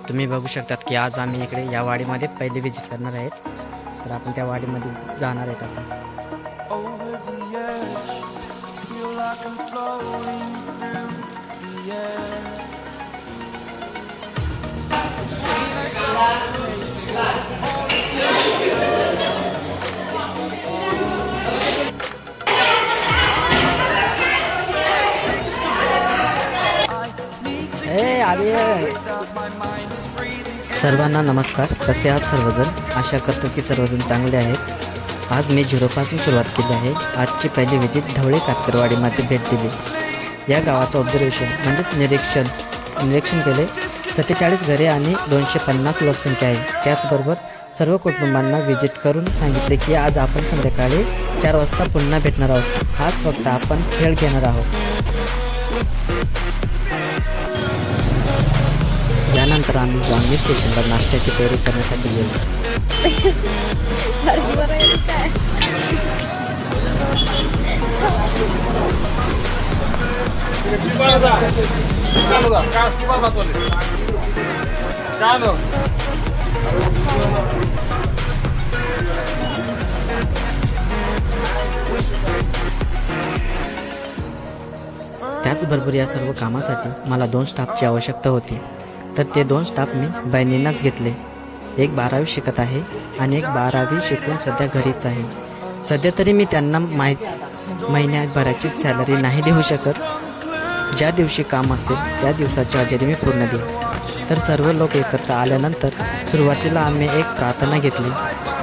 तुम्ही बघू शकतात की आज आम्ही इकडे या वाडीमध्ये पहिले विजिट करणार आहेत. तर आपण त्या वाडीमध्ये जाणार आहेत आता. सर्वांना नमस्कार. कसे आहात सर्वजण? आशा करतो की सर्वजण चांगले आहेत. आज मी 0 पासून सुरुवात केली आहे. आजची पहिली विजिट ढवळे कातकरवाडीमध्ये भेट दिली. या गावाचं ऑब्झर्वेशन म्हणजेच निरीक्षण केले. 47 घरे आणि 250 लोकसंख्या आहे. त्याचबरोबर सर्व कुटुंबांना विजिट करून सांगितले की आज आपण संध्याकाळी 4 वाजता पुन्हा भेटणार आहोत. आज फक्त आपण खेळ घेणार आहोत. यानंतर आम्ही वांगी स्टेशनला नाश्त्याची तयारी करण्यासाठी गेलो. त्याचबरोबर या सर्व कामासाठी मला 2 स्टाफची आवश्यकता होती. तर ते 2 स्टाफ मी बहिणींनाच घेतले. एक 12वी शिकत आहे आणि एक 12वी शिकून सध्या घरीच आहे. सध्या तरी मी त्यांना महिन्याभराची सॅलरी नाही देऊ शकत. ज्या दिवशी काम असेल त्या दिवसाची हजेरी मी पूर्ण देईन. तर सर्व लोक एकत्र आल्यानंतर सुरुवातीला आम्ही एक प्रार्थना घेतली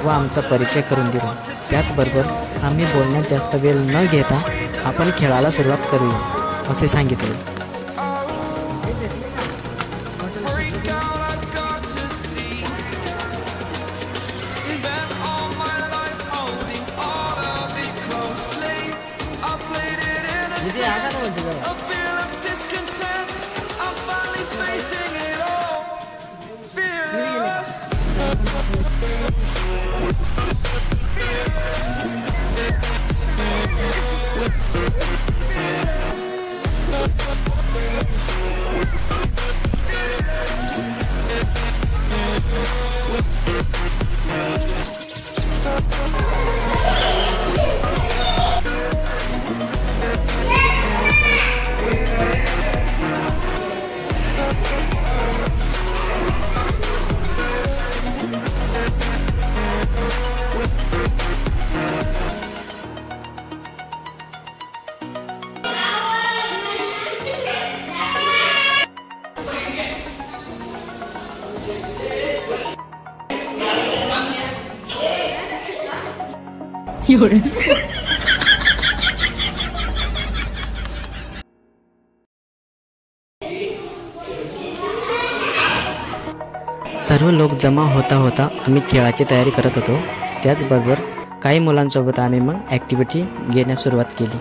व आमचा परिचय करून दिला. त्याचबरोबर आम्ही बोलण्यात जास्त वेळ न घेता आपण खेळाला सुरुवात करूया असे सांगितले. सर्व लोक जमा होता आम्ही खेळाची तयारी करत होतो. त्याचबरोबर काही मुलांसोबत आम्ही मग ॲक्टिव्हिटी घेण्यास सुरुवात केली.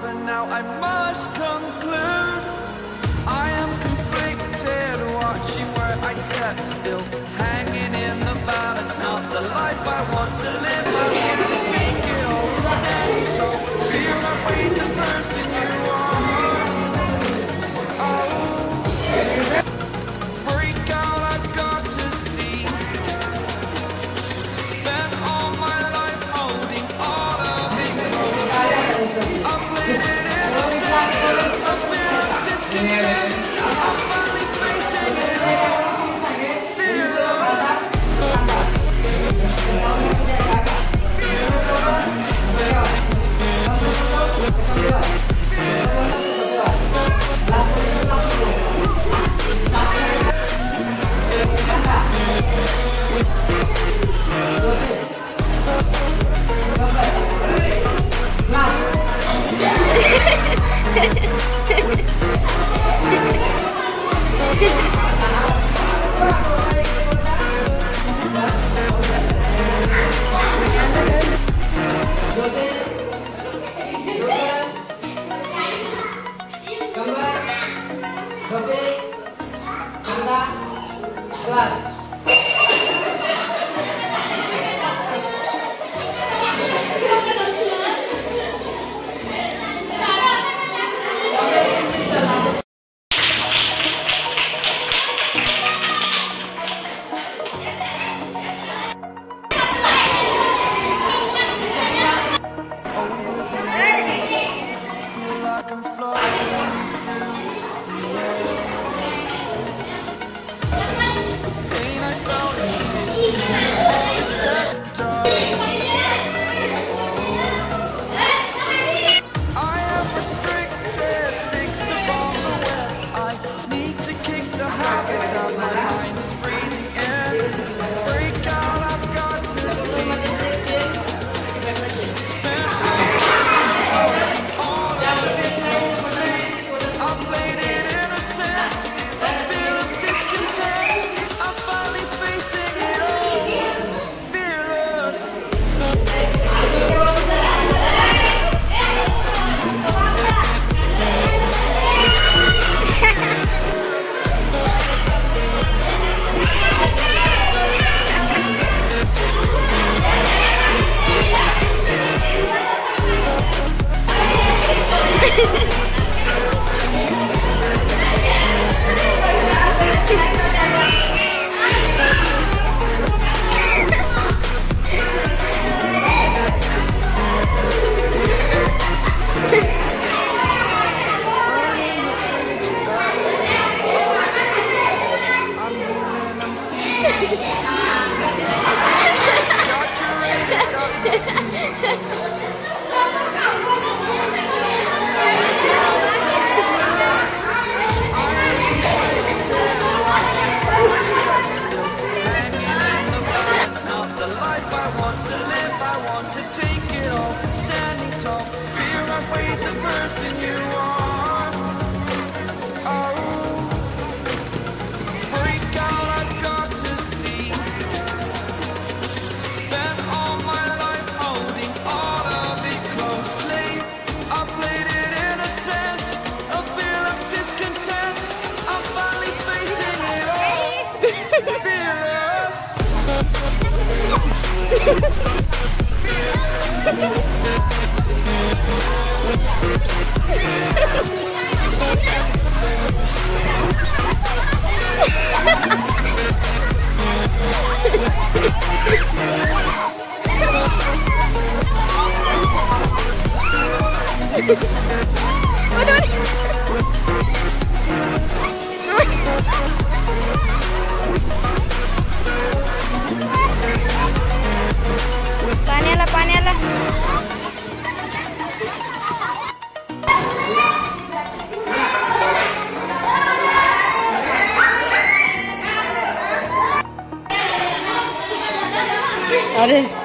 over now, I must conclude I am confused. step still, hanging in the balance. Not the life I want to live. I want to take it all, standing tall. Fear I weighed the person you are. Oh, break out, I've got to see. Spent all my life holding all of it close. I played it in a sense, I feel discontent. I'm finally facing it all. पाण्याला अरे